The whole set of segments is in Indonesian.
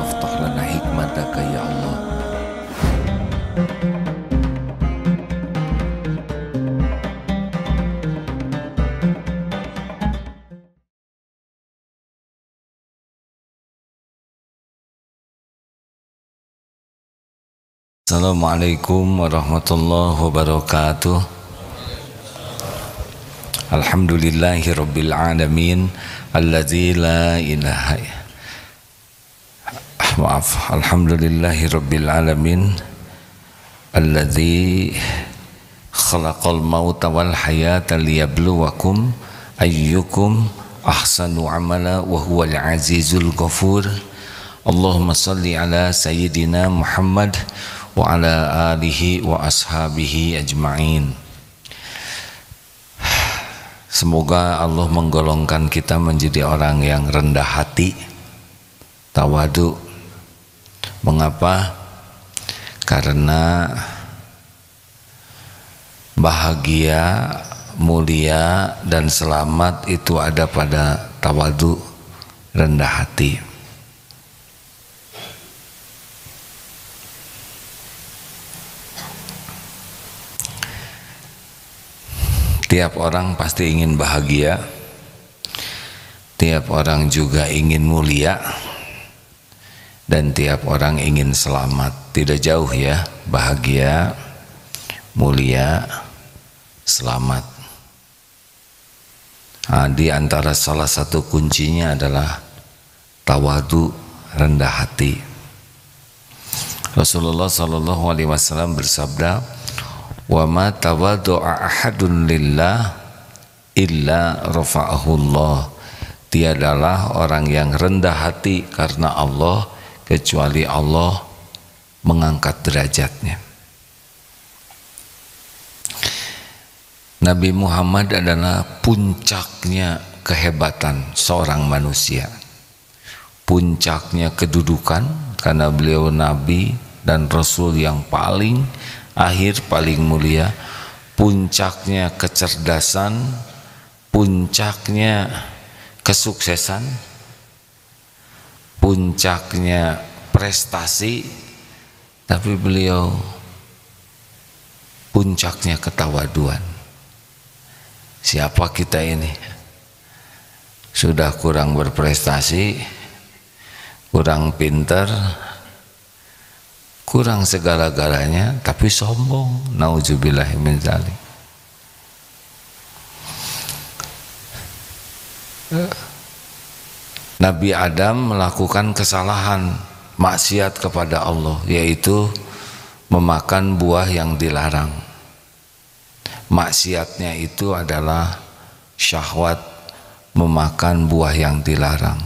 Allahumma aftah lana hikmataka ya Allah. Assalamualaikum warahmatullahi wabarakatuh. Alhamdulillahi rabbil alamin alladzi la ilaha Alhamdulillahi rabbil alamin alladzi khalaqal mauta wal hayata liyabluwakum ayyukum ahsanu amala wa huwal azizul ghafur. Allahumma salli ala sayyidina Muhammad wa ala alihi wa ashabihi ajma'in. Semoga Allah menggolongkan kita menjadi orang yang rendah hati, tawadu. Mengapa? Karena bahagia, mulia dan selamat itu ada pada tawadu, rendah hati. Tiap orang pasti ingin bahagia, tiap orang juga ingin mulia, dan tiap orang ingin selamat. Tidak jauh ya, bahagia, mulia, selamat. Nah, di antara salah satu kuncinya adalah tawadu, rendah hati. Rasulullah SAW bersabda, wa ma tawaddu'a ahadun lillah illa rafa'ahullah. Tiadalah orang yang rendah hati karena Allah kecuali Allah mengangkat derajatnya. Nabi Muhammad adalah puncaknya kehebatan seorang manusia, puncaknya kedudukan karena beliau nabi dan rasul yang paling akhir, paling mulia, puncaknya kecerdasan, puncaknya kesuksesan, puncaknya prestasi, tapi beliau puncaknya ketawaduan. Siapa kita ini? Sudah kurang berprestasi, kurang pintar, kurang segala-galanya, tapi sombong. Nauzubillahi min dzalik. Nabi Adam melakukan kesalahan, maksiat kepada Allah, yaitu memakan buah yang dilarang. Maksiatnya itu adalah syahwat, memakan buah yang dilarang.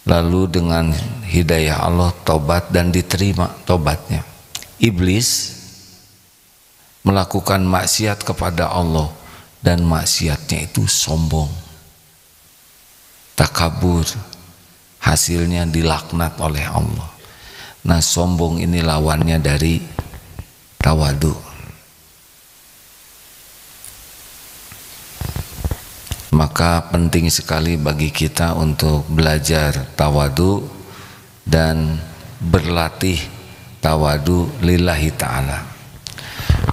Lalu dengan hidayah Allah tobat dan diterima tobatnya. Iblis melakukan maksiat kepada Allah dan maksiatnya itu sombong, takabur, hasilnya dilaknat oleh Allah. Nah, sombong ini lawannya dari tawadu. Maka penting sekali bagi kita untuk belajar tawadu dan berlatih tawadu lillahi ta'ala.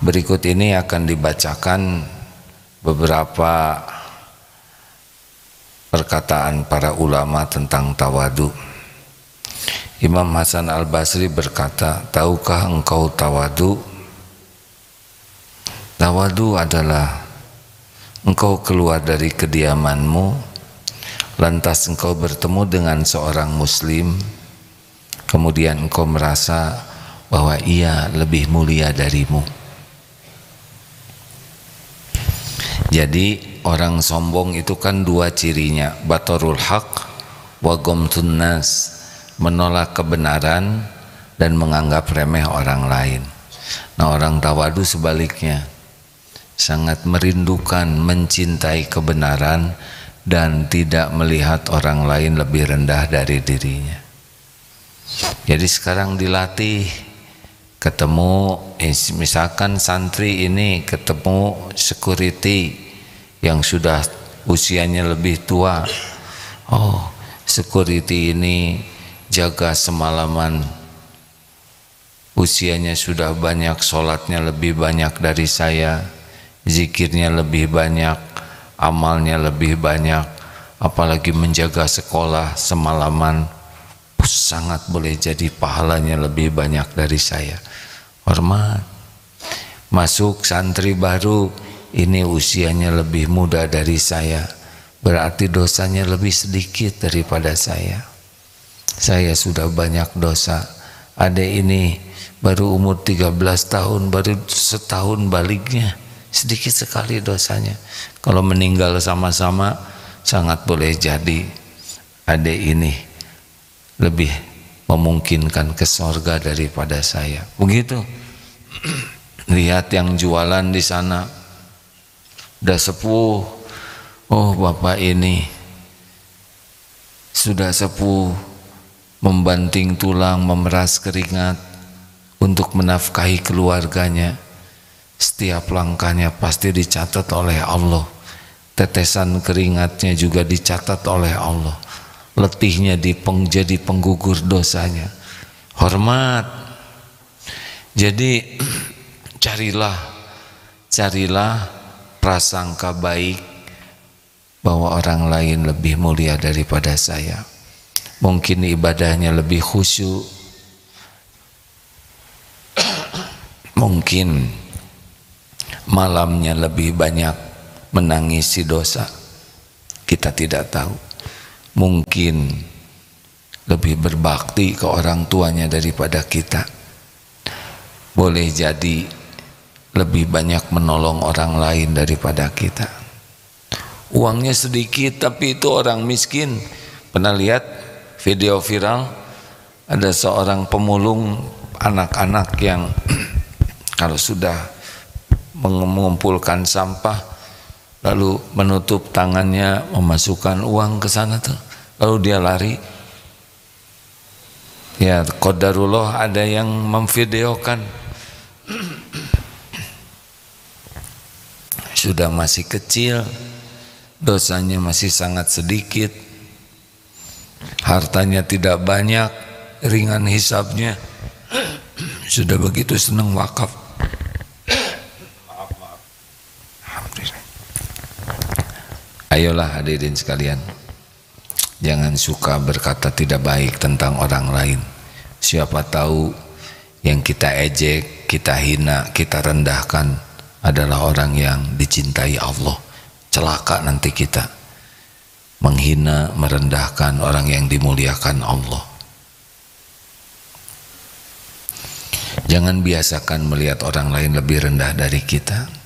Berikut ini akan dibacakan beberapa perkataan para ulama tentang tawadu. Imam Hasan Al-Basri berkata, tahukah engkau tawadu? Tawadu adalah engkau keluar dari kediamanmu, lantas engkau bertemu dengan seorang muslim, kemudian engkau merasa bahwa ia lebih mulia darimu. Jadi orang sombong itu kan dua cirinya, batarul haq wa ghamtun nas, menolak kebenaran dan menganggap remeh orang lain. Nah, orang tawadu sebaliknya, sangat merindukan, mencintai kebenaran dan tidak melihat orang lain lebih rendah dari dirinya. Jadi sekarang dilatih, ketemu misalkan santri ini ketemu security yang sudah usianya lebih tua. Oh, security ini jaga semalaman, usianya sudah banyak, sholatnya lebih banyak dari saya, zikirnya lebih banyak, amalnya lebih banyak, apalagi menjaga sekolah semalaman, sangat boleh jadi pahalanya lebih banyak dari saya. Hormat. Masuk santri baru, ini usianya lebih muda dari saya, berarti dosanya lebih sedikit daripada saya. Saya sudah banyak dosa. Adek ini baru umur 13 tahun, baru setahun baliknya, sedikit sekali dosanya. Kalau meninggal sama-sama, sangat boleh jadi adek ini lebih memungkinkan ke sorga daripada saya. Begitu. Lihat yang jualan di sana, udah sepuh. Oh, bapak ini sudah sepuh, membanting tulang, memeras keringat untuk menafkahi keluarganya. Setiap langkahnya pasti dicatat oleh Allah. Tetesan keringatnya juga dicatat oleh Allah. Letihnya jadi penggugur dosanya. Hormat. Jadi carilah prasangka baik bahwa orang lain lebih mulia daripada saya. Mungkin ibadahnya lebih khusyuk, mungkin malamnya lebih banyak menangisi dosa, kita tidak tahu. Mungkin lebih berbakti ke orang tuanya daripada kita. Boleh jadi lebih banyak menolong orang lain daripada kita. Uangnya sedikit tapi itu orang miskin. Pernah lihat video viral, ada seorang pemulung anak-anak yang kalau sudah mengumpulkan sampah lalu menutup tangannya, memasukkan uang ke sana tuh, lalu dia lari. Ya qadarullah, ada yang memvideokan. Sudah masih kecil, dosanya masih sangat sedikit, hartanya tidak banyak, ringan hisabnya, sudah begitu senang wakaf. Ayolah hadirin sekalian, jangan suka berkata tidak baik tentang orang lain. Siapa tahu yang kita ejek, kita hina, kita rendahkan adalah orang yang dicintai Allah. Celaka nanti kita menghina, merendahkan orang yang dimuliakan Allah. Jangan biasakan melihat orang lain lebih rendah dari kita.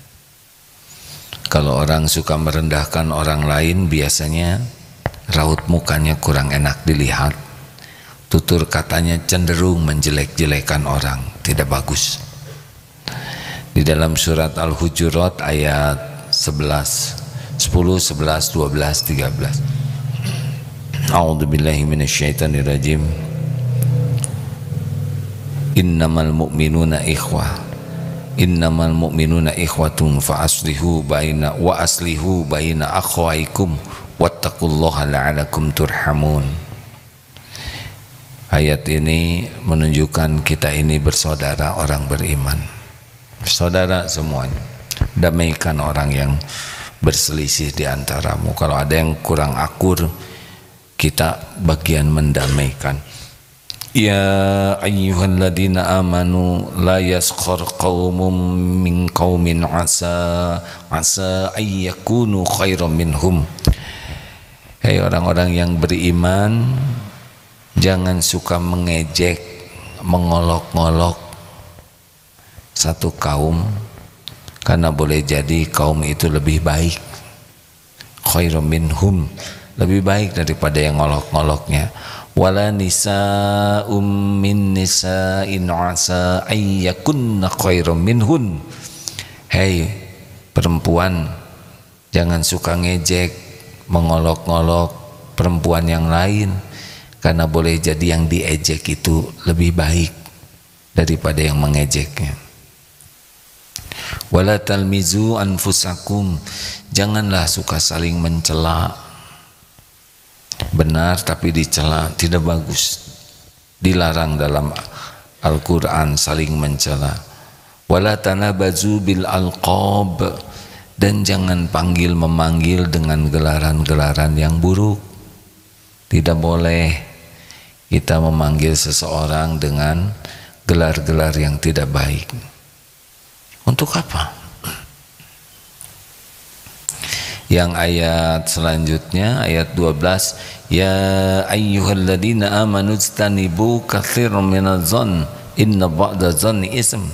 Kalau orang suka merendahkan orang lain, biasanya raut mukanya kurang enak dilihat, tutur katanya cenderung menjelek-jelekan orang, tidak bagus. Di dalam surat Al-Hujurat ayat 11, 10, 11, 12, 13. A'udzubillahi minasyaitonirrajim. Innamal mu'minuna ikhwah. Innamal mu'minuna ikhwatun fa aslihu baina wa aslihu baina akhwaikum wattaqullaha la'alakum turhamun. Ayat ini menunjukkan kita ini bersaudara, orang beriman. Saudara semuanya. Damaikan orang yang berselisih di antaramu. Kalau ada yang kurang akur, kita bagian mendamaikan. Ya ayyuhalladzina amanu la yaskhar qaumun min qaumin asa ayyakunu khairan minhum. Hai orang-orang yang beriman, jangan suka mengejek, mengolok-ngolok satu kaum, karena boleh jadi kaum itu lebih baik. Khairan minhum, lebih baik daripada yang ngolok-ngoloknya. Wala nisa'um min nisa'in asa ayyakunna khairan minhun. Hei perempuan, jangan suka ngejek, mengolok-ngolok perempuan yang lain, karena boleh jadi yang diejek itu lebih baik daripada yang mengejeknya. Wala talmizu anfusakum, janganlah suka saling mencela. Benar tapi dicela, tidak bagus. dilarang dalam Al-Quran saling mencela. Wala tanabazu bil alqab, dan jangan panggil memanggil dengan gelaran-gelaran yang buruk. Tidak boleh kita memanggil seseorang dengan gelar-gelar yang tidak baik. Untuk apa? Yang ayat selanjutnya, ayat 12, ya ayyuhalladzina amanu ijtanibu katsiran minadh-dhann inna ba'da dhanni ism.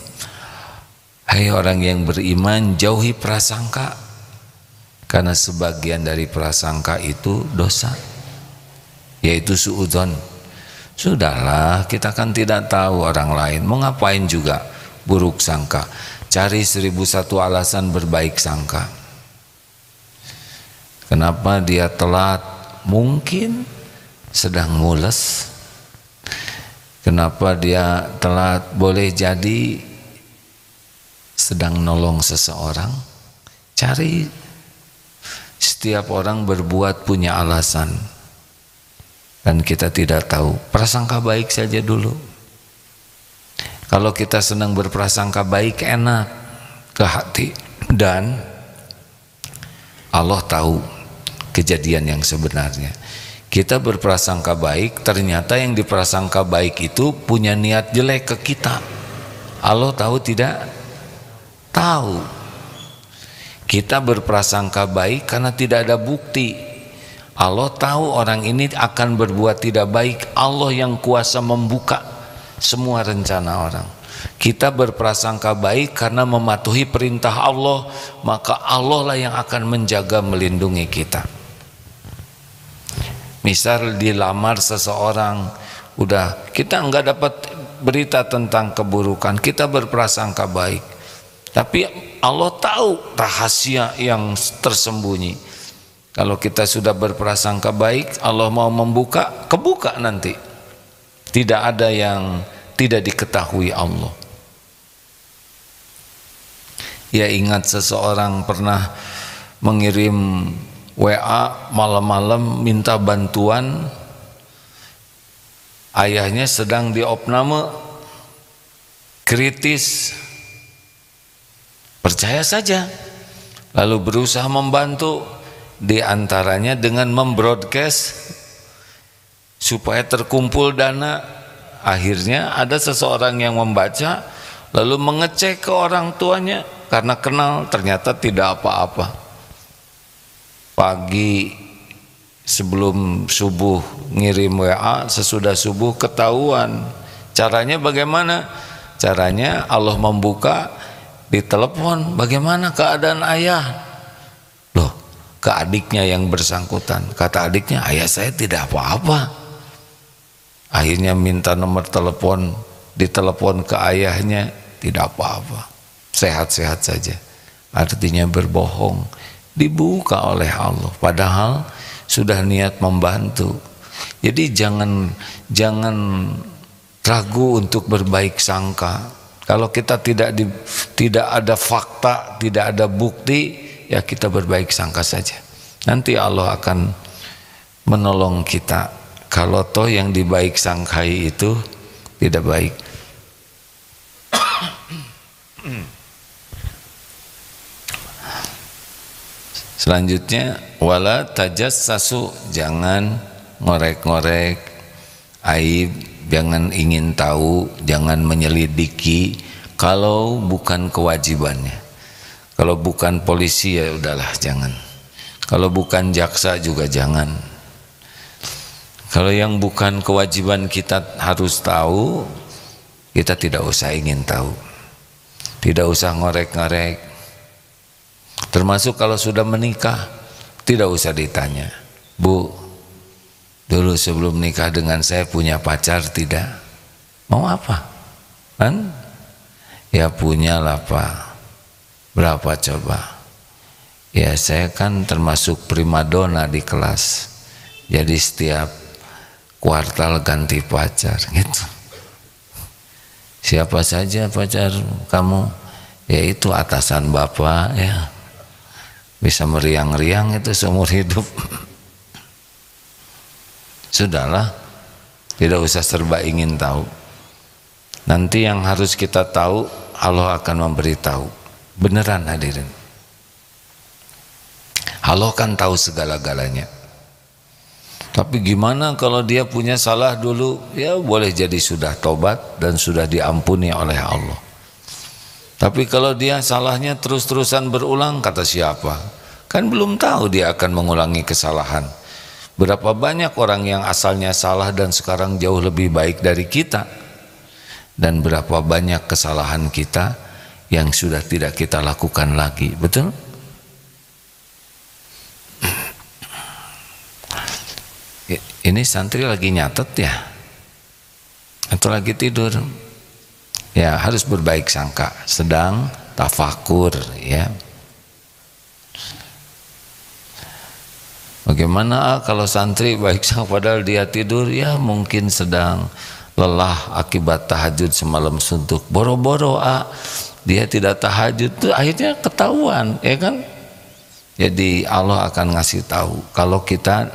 Hai orang yang beriman, jauhi prasangka, karena sebagian dari prasangka itu dosa, yaitu suudzon. Sudahlah, kita kan tidak tahu orang lain, mau ngapain juga buruk sangka. Cari 1001 alasan berbaik sangka. Kenapa dia telat? Mungkin sedang mules. Kenapa dia telat? Boleh jadi sedang nolong seseorang. Cari, setiap orang berbuat punya alasan, dan kita tidak tahu. Prasangka baik saja dulu. Kalau kita senang berprasangka baik, enak ke hati, dan Allah tahu kejadian yang sebenarnya. Kita berprasangka baik, ternyata yang diprasangka baik itu punya niat jelek ke kita. Allah tahu tidak? Tahu. Kita berprasangka baik karena tidak ada bukti. Allah tahu orang ini akan berbuat tidak baik. Allah yang kuasa membuka semua rencana orang. Kita berprasangka baik karena mematuhi perintah Allah, maka Allah lah yang akan menjaga, melindungi kita. Misal dilamar seseorang, udah kita nggak dapat berita tentang keburukan, kita berprasangka baik, tapi Allah tahu rahasia yang tersembunyi. Kalau kita sudah berprasangka baik, Allah mau membuka, kebuka nanti. Tidak ada yang tidak diketahui Allah. Ya, ingat seseorang pernah mengirim WA malam-malam minta bantuan, ayahnya sedang diopname kritis. Percaya saja, lalu berusaha membantu, diantaranya dengan membroadcast supaya terkumpul dana. Akhirnya ada seseorang yang membaca lalu mengecek ke orang tuanya, karena kenal, ternyata tidak apa-apa. Pagi sebelum subuh ngirim WA, sesudah subuh ketahuan. Caranya bagaimana? Caranya Allah membuka, ditelepon, bagaimana keadaan ayah? Loh, ke adiknya yang bersangkutan. Kata adiknya, ayah saya tidak apa-apa. Akhirnya minta nomor telepon, ditelepon ke ayahnya, tidak apa-apa, sehat-sehat saja. Artinya berbohong, dibuka oleh Allah, padahal sudah niat membantu. Jadi jangan ragu untuk berbaik sangka. Kalau kita tidak ada fakta, tidak ada bukti, ya kita berbaik sangka saja. Nanti Allah akan menolong kita. Kalau toh yang dibaik sangkai itu tidak baik. Selanjutnya, wala tajassasu, jangan ngorek-ngorek aib, jangan ingin tahu, jangan menyelidiki kalau bukan kewajibannya. Kalau bukan polisi ya udahlah, jangan. Kalau bukan jaksa juga jangan. Kalau yang bukan kewajiban kita harus tahu, kita tidak usah ingin tahu, tidak usah ngorek-ngorek. Termasuk kalau sudah menikah, tidak usah ditanya, Bu, dulu sebelum nikah dengan saya punya pacar tidak? Mau apa? Kan? Ya punyalah Pak. Berapa coba? Ya saya kan termasuk primadona di kelas, jadi setiap kuartal ganti pacar gitu. Siapa saja pacar kamu? Ya itu atasan bapak ya, bisa meriang-riang itu seumur hidup. Sudahlah, Tidak usah serba ingin tahu. Nanti yang harus kita tahu, Allah akan memberitahu. Beneran hadirin. Allah kan tahu segala-galanya. Tapi gimana kalau dia punya salah dulu? Ya boleh jadi sudah tobat dan sudah diampuni oleh Allah. Tapi kalau dia salahnya terus-terusan berulang, kata siapa? Kan belum tahu dia akan mengulangi kesalahan. Berapa banyak orang yang asalnya salah dan sekarang jauh lebih baik dari kita. Dan berapa banyak kesalahan kita yang sudah tidak kita lakukan lagi. Betul? Ini santri lagi nyatet ya? Atau lagi tidur? Ya harus berbaik sangka, sedang tafakur ya. Bagaimana kalau santri baik sangka padahal dia tidur? Ya mungkin sedang lelah akibat tahajud semalam suntuk. Boro-boro dia tidak tahajud, tuh akhirnya ketahuan ya kan. Jadi Allah akan ngasih tahu kalau kita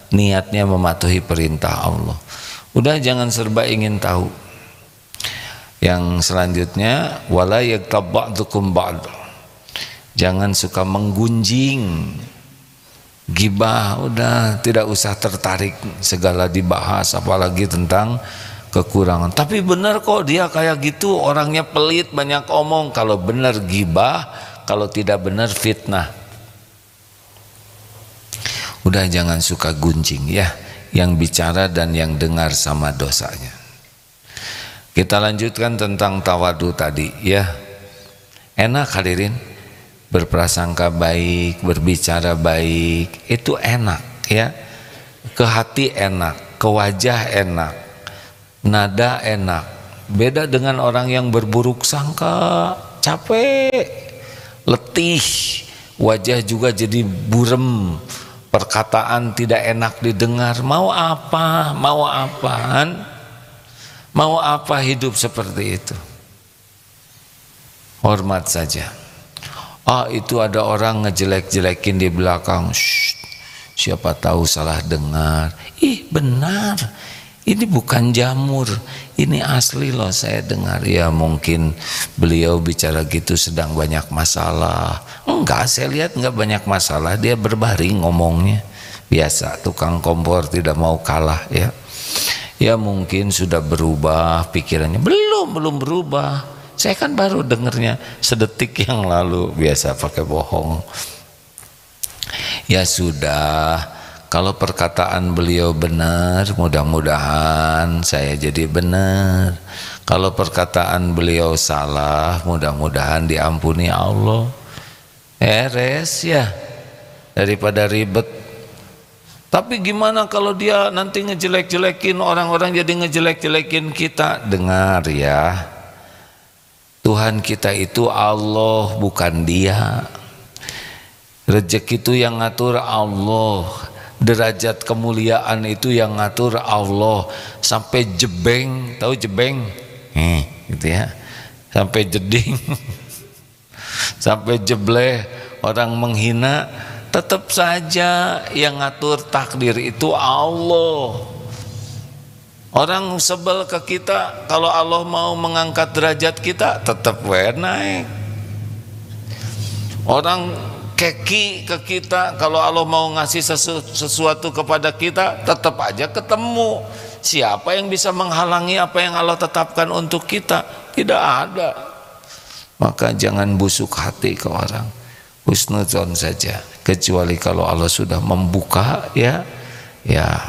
niatnya mematuhi perintah Allah. Udah jangan serba ingin tahu. Yang selanjutnya wala yaktab ba'dukum ba'd. Jangan suka menggunjing. Gibah udah tidak usah tertarik segala dibahas, apalagi tentang kekurangan. Tapi benar kok dia kayak gitu, orangnya pelit, banyak omong. Kalau benar gibah, kalau tidak benar fitnah. Udah jangan suka gunjing ya, yang bicara dan yang dengar sama dosanya. Kita lanjutkan tentang tawadu tadi ya. Enak hadirin, berprasangka baik, berbicara baik, itu enak ya. Ke hati enak, ke wajah enak, nada enak. Beda dengan orang yang berburuk sangka, capek, letih, wajah juga jadi burem, perkataan tidak enak didengar. Mau apa? Mau apaan? Mau apa hidup seperti itu? Hormat saja. Itu ada orang ngejelek-jelekin di belakang. Shh, siapa tahu salah dengar. Benar. Ini bukan jamur. Ini asli loh saya dengar. Ya mungkin beliau bicara gitu sedang banyak masalah. Enggak, saya lihat enggak banyak masalah. Dia berbaring ngomongnya. Biasa, tukang kompor tidak mau kalah ya. Ya mungkin sudah berubah pikirannya. Belum berubah. Saya kan baru dengernya sedetik yang lalu. Biasa pakai bohong. Ya sudah, kalau perkataan beliau benar, mudah-mudahan saya jadi benar. Kalau perkataan beliau salah, mudah-mudahan diampuni Allah. Beres ya, daripada ribet. Tapi gimana kalau dia nanti ngejelek-jelekin orang-orang, jadi ngejelek-jelekin kita? Dengar ya, Tuhan kita itu Allah, bukan dia. Rezeki itu yang ngatur Allah, derajat kemuliaan itu yang ngatur Allah. Sampai jebeng, tahu jebeng? Gitu ya. Sampai jeding, sampai jebleh, orang menghina, tetap saja yang ngatur takdir itu Allah. Orang sebel ke kita, kalau Allah mau mengangkat derajat kita, tetap naik. Orang keki ke kita, kalau Allah mau ngasih sesuatu kepada kita, tetap aja ketemu. Siapa yang bisa menghalangi apa yang Allah tetapkan untuk kita? Tidak ada. Maka jangan busuk hati ke orang, husnuzon saja. Kecuali kalau Allah sudah membuka ya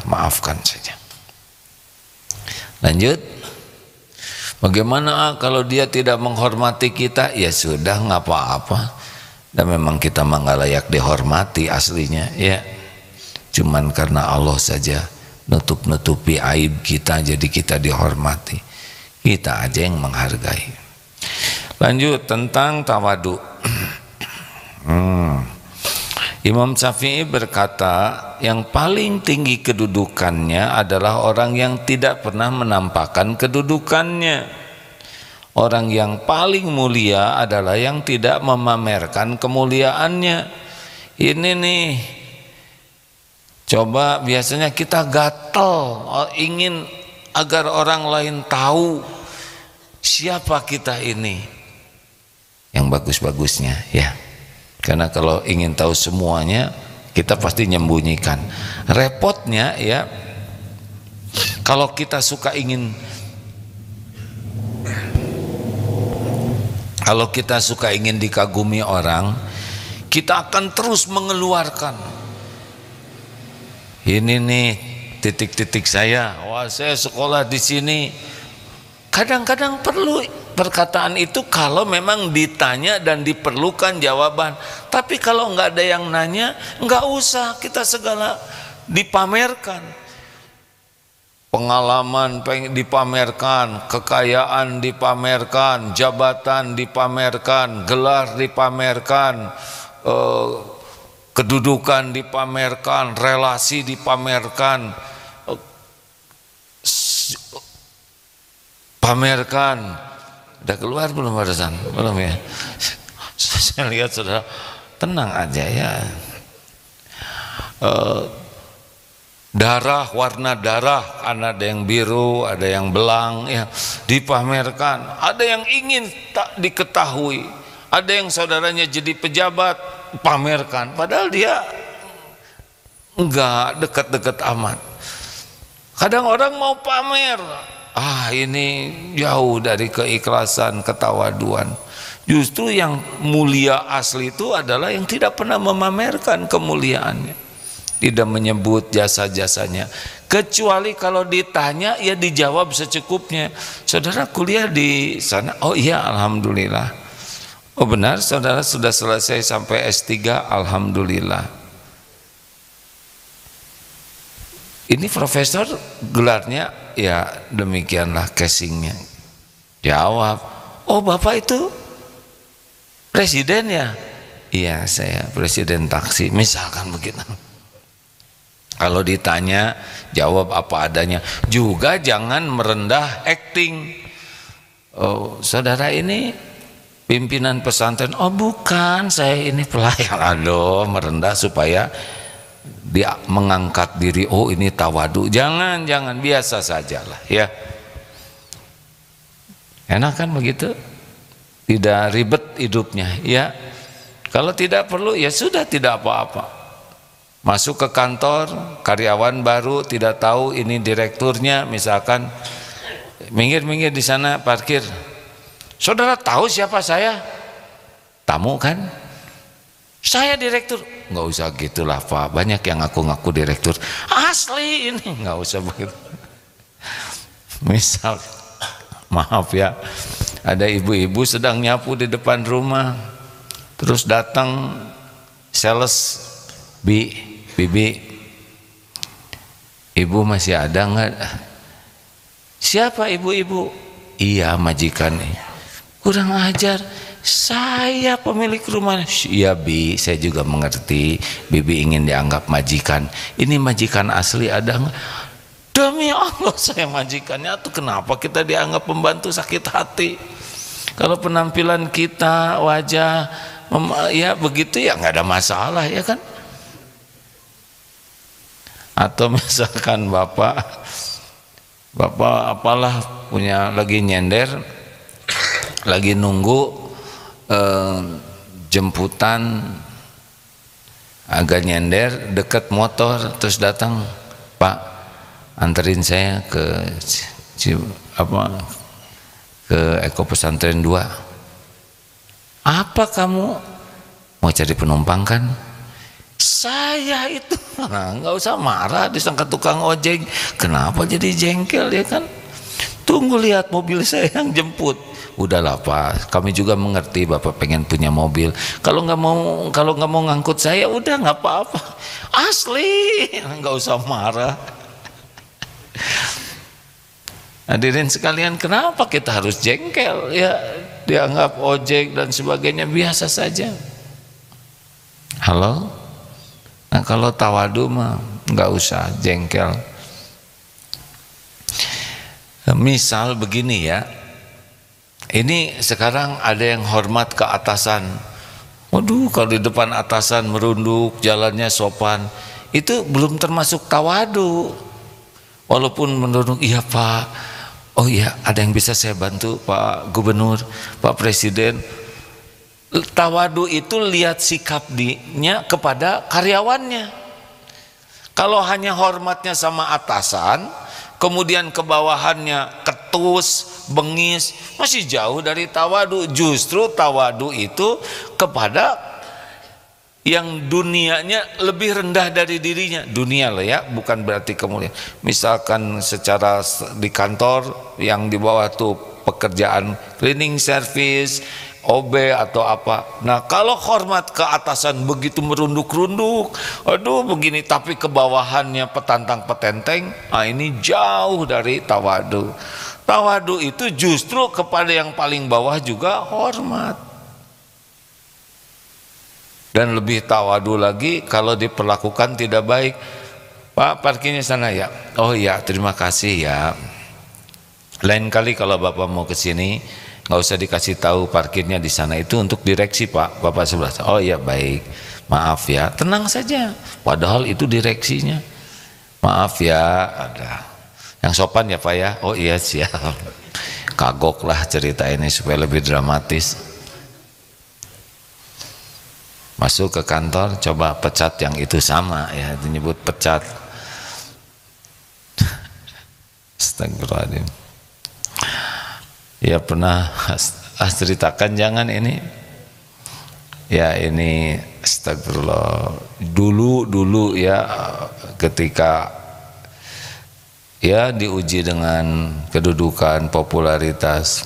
maafkan saja. Lanjut. Bagaimana kalau dia tidak menghormati kita? Ya sudah, nggak apa-apa. Dan memang kita nggak layak dihormati aslinya ya. Cuman karena Allah saja nutup-nutupi aib kita, jadi kita dihormati. Kita aja yang menghargai. Lanjut tentang tawadu. Imam Syafi'i berkata, yang paling tinggi kedudukannya adalah orang yang tidak pernah menampakkan kedudukannya. Orang yang paling mulia adalah yang tidak memamerkan kemuliaannya. Ini nih, coba biasanya kita gatel, ingin agar orang lain tahu siapa kita ini, yang bagus-bagusnya ya. Karena kalau ingin tahu semuanya kita pasti nyembunyikan. Repotnya ya, kalau kita suka ingin, kalau kita suka ingin dikagumi orang, kita akan terus mengeluarkan, ini nih titik-titik saya, wah saya sekolah di sini. Kadang-kadang perlu perkataan itu kalau memang ditanya dan diperlukan jawaban. Tapi kalau nggak ada yang nanya, nggak usah kita segala dipamerkan. Pengalaman dipamerkan, kekayaan dipamerkan, jabatan dipamerkan, gelar dipamerkan, kedudukan dipamerkan, relasi dipamerkan, pamerkan. Udah keluar belum barusan? Belum ya? Saya lihat saudara, tenang aja ya. Darah, warna darah, ada yang biru, ada yang belang ya, dipamerkan. Ada yang ingin tak diketahui, ada yang saudaranya jadi pejabat, pamerkan, padahal dia enggak dekat-dekat amat. Kadang orang mau pamer, ini jauh dari keikhlasan, ketawaduan. Justru yang mulia asli itu adalah yang tidak pernah memamerkan kemuliaannya, tidak menyebut jasa-jasanya, kecuali kalau ditanya ya dijawab secukupnya. Saudara kuliah di sana? Oh iya, alhamdulillah. Oh benar, saudara sudah selesai sampai S3? Alhamdulillah. Ini profesor gelarnya? Ya demikianlah casingnya. Jawab, oh bapak itu presiden ya? Iya saya presiden taksi, misalkan begitu. Kalau ditanya jawab apa adanya. Juga jangan merendah acting. Oh saudara ini pimpinan pesantren? Oh bukan, saya ini pelayan. Aduh, merendah supaya dia mengangkat diri. Oh ini tawadu. Jangan biasa sajalah ya. Enak kan begitu? Tidak ribet hidupnya ya. Kalau tidak perlu ya sudah, tidak apa-apa. Masuk ke kantor, karyawan baru tidak tahu ini direkturnya, misalkan minggir di sana parkir. Saudara tahu siapa saya? Tamu kan? Saya direktur. Nggak usah gitulah Pak, banyak yang ngaku-ngaku direktur. Asli ini, nggak usah begitu. Misal, maaf ya, ada ibu-ibu sedang nyapu di depan rumah, terus datang sales, bibi, ibu masih ada nggak? Siapa ibu-ibu? Iya majikan. Kurang ajar, saya pemilik rumah. Iya bi, saya juga mengerti bibi ingin dianggap majikan. Ini majikan asli ada nggak? Demi Allah saya majikannya. Tuh kenapa kita dianggap pembantu sakit hati? Kalau penampilan kita, wajah ya begitu ya nggak ada masalah ya kan? Atau misalkan bapak apalah punya lagi nyender, lagi nunggu jemputan, agak nyender deket motor, terus datang, Pak anterin saya ke Eko Pesantren 2. Apa kamu mau cari penumpang kan? Saya itu, nah nggak usah marah disangka tukang ojek. Kenapa jadi jengkel ya kan? Tunggu lihat mobil saya yang jemput. Udahlah Pak, kami juga mengerti Bapak pengen punya mobil. Kalau nggak mau ngangkut saya, udah nggak apa-apa. Asli, nggak usah marah. Hadirin sekalian, kenapa kita harus jengkel ya? Dianggap ojek dan sebagainya biasa saja. Halo? Nah kalau tawadu mah nggak usah jengkel. Misal begini ya, ini sekarang ada yang hormat ke atasan. Waduh, kalau di depan atasan merunduk, jalannya sopan, itu belum termasuk tawadu. walaupun menurut iya Pak, oh iya ada yang bisa saya bantu Pak Gubernur, Pak Presiden. Tawadu itu lihat sikapnya kepada karyawannya. Kalau hanya hormatnya sama atasan, kemudian ke bawahannya ketus, bengis, masih jauh dari tawadu. Justru tawadu itu kepada yang dunianya lebih rendah dari dirinya. Dunia lah ya, bukan berarti kemudian. Misalkan secara di kantor yang di bawah tuh pekerjaan cleaning service, OB atau apa. Nah kalau hormat ke atasan begitu merunduk-runduk, aduh begini, tapi ke bawahannya petantang petenteng, nah ini jauh dari tawadu. Tawadu itu justru kepada yang paling bawah juga hormat. Dan lebih tawadu lagi kalau diperlakukan tidak baik. Pak, parkirnya sana ya. Oh ya, terima kasih ya. Lain kali kalau Bapak mau ke sini, nggak usah dikasih tahu parkirnya di sana, itu untuk direksi Pak, Bapak sebelah. Oh iya baik, maaf ya, tenang saja. Padahal itu direksinya. Maaf ya, ada yang sopan ya Pak ya. Oh iya siap. Kagok lah cerita ini supaya lebih dramatis. Masuk ke kantor, coba pecat yang itu sama ya, disebut pecat. Astagfirullahaladzim. Ya pernah ceritakan, jangan ini ya, ini astagfirullah, dulu ya ketika ya diuji dengan kedudukan popularitas,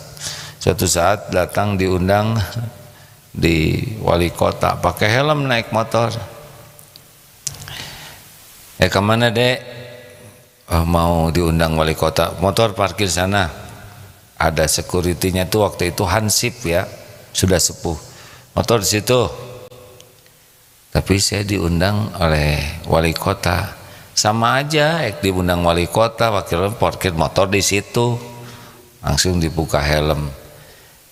suatu saat datang diundang di wali kota, pakai helm naik motor. Kemana dek? Oh, mau diundang wali kota, motor parkir sana. Ada security-nya tuh waktu itu Hansip ya, sudah sepuh, motor di situ. Tapi saya diundang oleh wali kota, sama aja, diundang wali kota, wakil parkir motor di situ, langsung dibuka helm.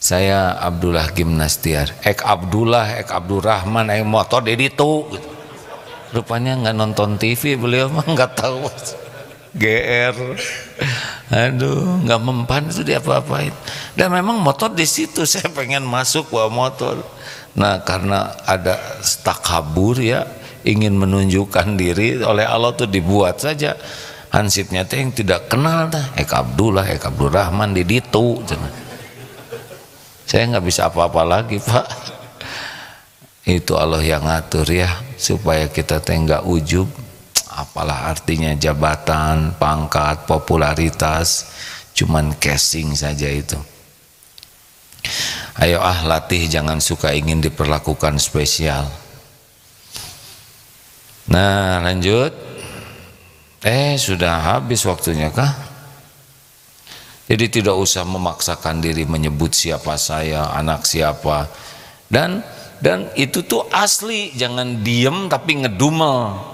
Saya Abdullah Gimnastiar, Abdurrahman, motor di itu. Rupanya nggak nonton TV beliau mah, nggak tahu. GR, aduh nggak mempan itu dia apa-apain. Dan memang motor di situ, saya pengen masuk bawa motor. Nah karena ada takabur ya, ingin menunjukkan diri oleh Allah tuh dibuat saja Hansipnya teh yang tidak kenal dah, Abdullah, Abdurrahman di ditu. Saya nggak bisa apa-apa lagi Pak. Itu Allah yang ngatur ya, supaya kita teh nggak ujub. Apalah artinya jabatan, pangkat, popularitas, cuman casing saja itu. Ayo latih, jangan suka ingin diperlakukan spesial. Nah lanjut. Sudah habis waktunya kah? Jadi tidak usah memaksakan diri menyebut siapa saya, anak siapa. Dan itu tuh asli, jangan diem tapi ngedumel.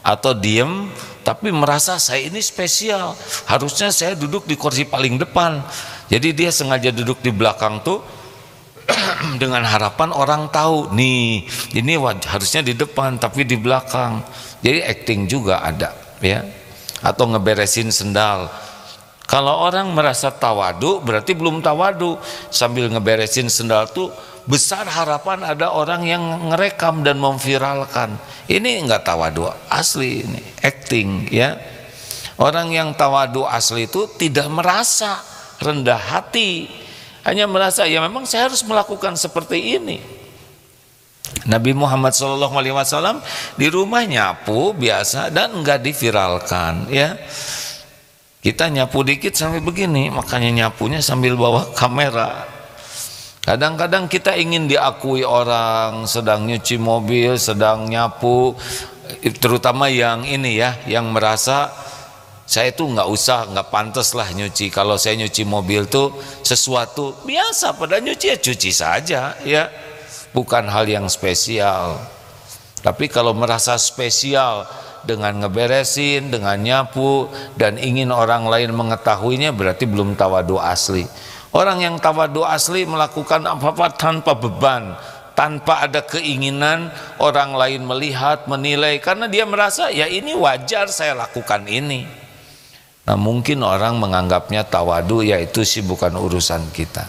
Atau diem tapi merasa saya ini spesial, harusnya saya duduk di kursi paling depan. Jadi dia sengaja duduk di belakang tuh dengan harapan orang tahu nih, ini harusnya di depan tapi di belakang. Jadi acting juga ada ya. Atau ngeberesin sendal. Kalau orang merasa tawadu berarti belum tawadu, sambil ngeberesin sendal tuh besar harapan ada orang yang ngerekam dan memviralkan. Ini enggak tawadu asli, ini acting ya. Orang yang tawadu asli itu tidak merasa rendah hati, hanya merasa ya memang saya harus melakukan seperti ini. Nabi Muhammad SAW di rumah nyapu biasa dan enggak diviralkan ya. Kita nyapu dikit sampai begini, makanya nyapunya sambil bawa kamera. Kadang-kadang kita ingin diakui orang sedang nyuci mobil, sedang nyapu, terutama yang ini ya, yang merasa saya tuh nggak pantas lah nyuci. Kalau saya nyuci mobil tuh sesuatu biasa, pada nyuci ya cuci saja ya, bukan hal yang spesial. Tapi kalau merasa spesial dengan ngeberesin, dengan nyapu, dan ingin orang lain mengetahuinya, berarti belum tawadu asli. Orang yang tawadu asli melakukan apa-apa tanpa beban, tanpa ada keinginan orang lain melihat, menilai, karena dia merasa ya ini wajar saya lakukan ini. Nah mungkin orang menganggapnya tawadu, yaitu sih bukan urusan kita.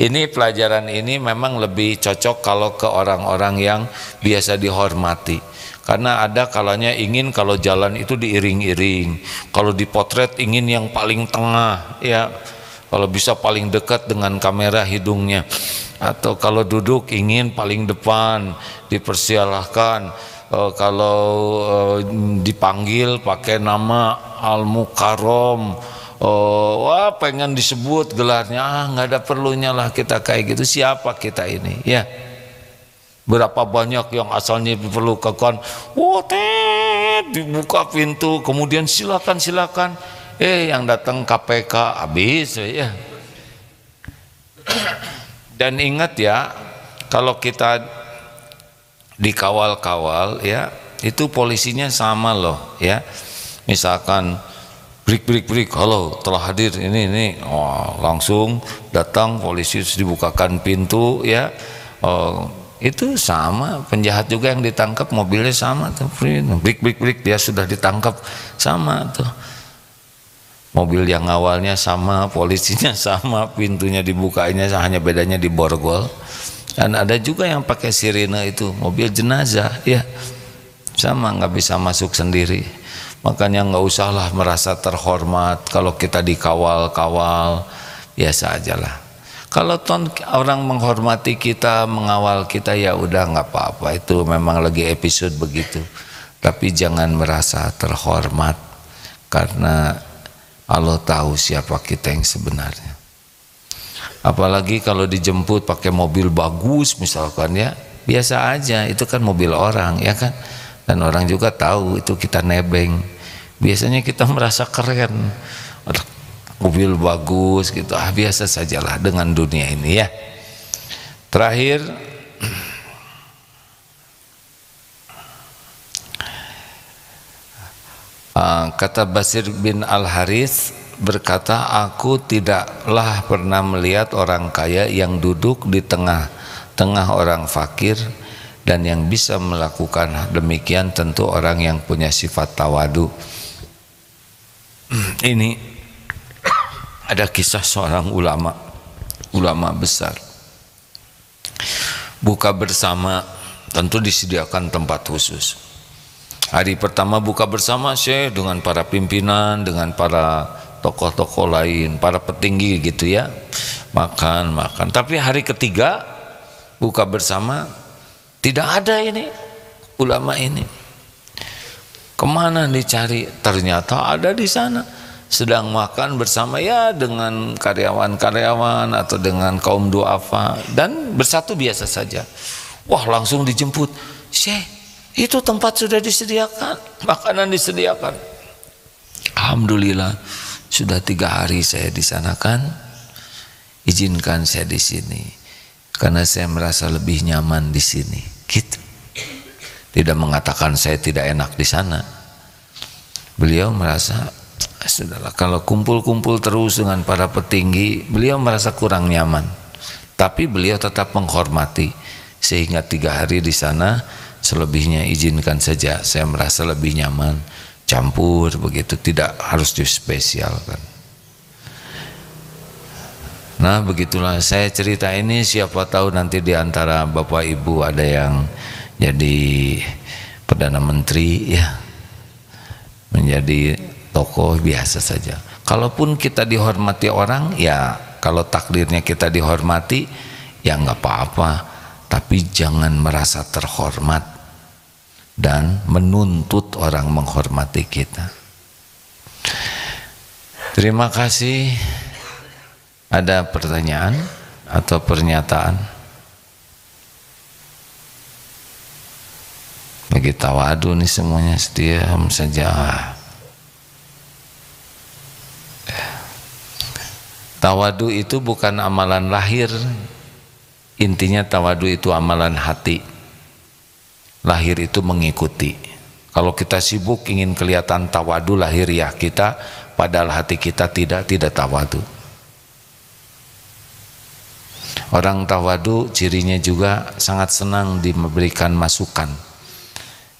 Ini pelajaran ini memang lebih cocok kalau ke orang-orang yang biasa dihormati. Karena ada kalanya ingin kalau jalan itu diiring-iring, kalau dipotret ingin yang paling tengah, ya, kalau bisa paling dekat dengan kamera hidungnya, atau kalau duduk ingin paling depan, dipersilahkan. Kalau dipanggil pakai nama Al-Mukarram, wah pengen disebut gelarnya, nggak ada perlunya lah kita kayak gitu. Siapa kita ini, ya? Berapa banyak yang asalnya diperlukan, dibuka pintu, kemudian silakan, yang datang KPK habis, ya. Dan ingat ya, kalau kita dikawal-kawal, ya, itu polisinya sama loh, ya. Misalkan break, halo telah hadir ini, langsung datang polisi, dibukakan pintu, ya. Itu sama, penjahat juga yang ditangkap mobilnya sama tuh, break, dia sudah ditangkap, sama tuh. Mobil yang awalnya sama, polisinya sama, pintunya dibukanya hanya bedanya di borgol. Dan ada juga yang pakai sirine itu, mobil jenazah, ya, sama, nggak bisa masuk sendiri. Makanya nggak usahlah merasa terhormat kalau kita dikawal-kawal, biasa aja lah. Kalau orang menghormati kita, mengawal kita, ya udah nggak apa-apa, itu memang lagi episode begitu. Tapi jangan merasa terhormat, karena Allah tahu siapa kita yang sebenarnya. Apalagi kalau dijemput pakai mobil bagus misalkan, ya, biasa aja, itu kan mobil orang, ya kan, dan orang juga tahu itu kita nebeng. Biasanya kita merasa keren, mobil bagus gitu, biasa sajalah dengan dunia ini, ya. Terakhir, kata Basir bin Al-Harith berkata, aku tidaklah pernah melihat orang kaya yang duduk di tengah-tengah orang fakir, dan yang bisa melakukan demikian tentu orang yang punya sifat tawadu. Ini ada kisah seorang ulama besar. Buka bersama, tentu disediakan tempat khusus. Hari pertama buka bersama Syekh dengan para pimpinan, dengan para tokoh-tokoh lain, para petinggi gitu, ya, makan. Tapi hari ketiga buka bersama tidak ada ini ulama ini. Kemana dicari? Ternyata ada di sana, sedang makan bersama, ya, dengan karyawan-karyawan atau dengan kaum duafa, dan bersatu biasa saja. Wah, langsung dijemput, Syekh, itu tempat sudah disediakan, makanan disediakan. Alhamdulillah, sudah 3 hari saya di sana, kan, izinkan saya di sini karena saya merasa lebih nyaman di sini, gitu. Tidak mengatakan saya tidak enak di sana. Beliau merasa sudahlah, kalau kumpul-kumpul terus dengan para petinggi, beliau merasa kurang nyaman. Tapi beliau tetap menghormati, sehingga 3 hari di sana, selebihnya izinkan saja, saya merasa lebih nyaman. Campur begitu, tidak harus dispesialkan. Nah, begitulah saya cerita ini, siapa tahu nanti di antara Bapak Ibu ada yang jadi Perdana Menteri, ya, menjadi tokoh, biasa saja. Kalaupun kita dihormati orang, ya, kalau takdirnya kita dihormati, ya nggak apa-apa. Tapi jangan merasa terhormat dan menuntut orang menghormati kita. Terima kasih. Ada pertanyaan atau pernyataan? Lagi tawadu nih semuanya, diam saja. Tawadu itu bukan amalan lahir. Intinya tawadu itu amalan hati. Lahir itu mengikuti. Kalau kita sibuk ingin kelihatan tawadu lahiriah kita, padahal hati kita tidak tawadu. Orang tawadu cirinya juga sangat senang diberikan masukan,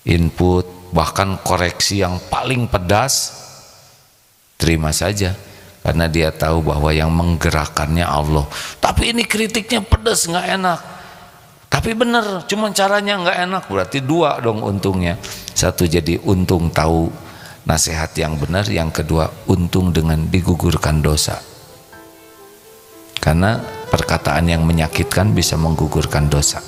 input, bahkan koreksi yang paling pedas, terima saja, karena dia tahu bahwa yang menggerakkannya Allah. Tapi ini kritiknya pedas, nggak enak. Tapi benar, cuman caranya nggak enak. Berarti dua dong untungnya. Satu, jadi untung tahu nasihat yang benar. Yang kedua, untung dengan digugurkan dosa. Karena perkataan yang menyakitkan bisa menggugurkan dosa.